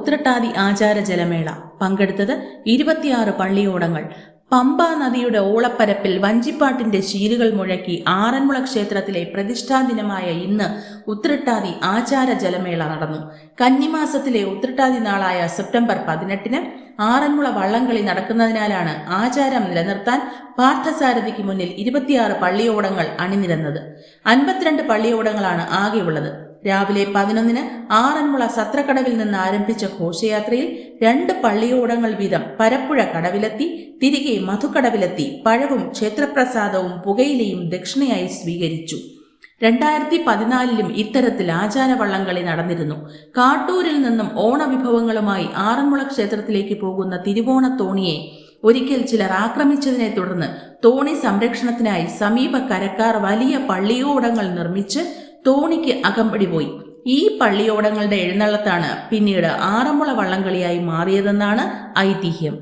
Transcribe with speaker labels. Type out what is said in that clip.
Speaker 1: ഉത്രട്ടാതി ആചാര ജലമേള. പങ്കെടുത്തത് 26 പള്ളിയോടങ്ങൾ. പമ്പാ നദിയുടെ ഓളപ്പരപ്പിൽ വഞ്ചിപ്പാട്ടിന്റെ ശീലുകൾ മുഴക്കി ആറന്മുള ക്ഷേത്രത്തിലെ പ്രതിഷ്ഠാദിനമായ ഇന്ന് ഉത്രട്ടാതി ആചാര ജലമേള നടന്നു. കന്നിമാസത്തിലെ ഉത്രട്ടാതി നാളായ സെപ്റ്റംബർ 18-ന് ആറന്മുള വള്ളംകളി നടക്കുന്നതിനാലാണ് ആചാരം നിലനിർത്താൻ പാർത്ഥസാരഥിക്ക് മുന്നിൽ 26 പള്ളിയോടങ്ങൾ അണിനിരന്നത്. 52 പള്ളിയോടങ്ങളാണ് ആകെയുള്ളത്. രാവിലെ 11-ന് ആറന്മുള സത്രക്കടവിൽ നിന്ന് ആരംഭിച്ച ഘോഷയാത്രയിൽ 2 പള്ളിയോടങ്ങൾ വീതം പരപ്പുഴ കടവിലെത്തി തിരികെ മധുക്കടവിലെത്തി പഴവും ക്ഷേത്രപ്രസാദവും പുകയിലയും ദക്ഷിണയായി സ്വീകരിച്ചു. 2014-ലും ഇത്തരത്തിൽ ആചാര വള്ളംകളി നടന്നിരുന്നു. കാട്ടൂരിൽ നിന്നും ഓണവിഭവങ്ങളുമായി ആറന്മുള ക്ഷേത്രത്തിലേക്ക് പോകുന്ന തിരുവോണത്തോണിയെ ഒരിക്കൽ ചിലർ ആക്രമിച്ചതിനെ തുടർന്ന് തോണി സംരക്ഷണത്തിനായി സമീപ കരക്കാർ വലിയ പള്ളിയോടങ്ങൾ നിർമ്മിച്ച് തോണിക്ക് അകമ്പടി പോയി. ഈ പള്ളിയോടങ്ങളുടെ എഴുന്നള്ളത്താണ് പിന്നീട് ആറന്മുള വള്ളംകളിയായി മാറിയതെന്നാണ് ഐതിഹ്യം.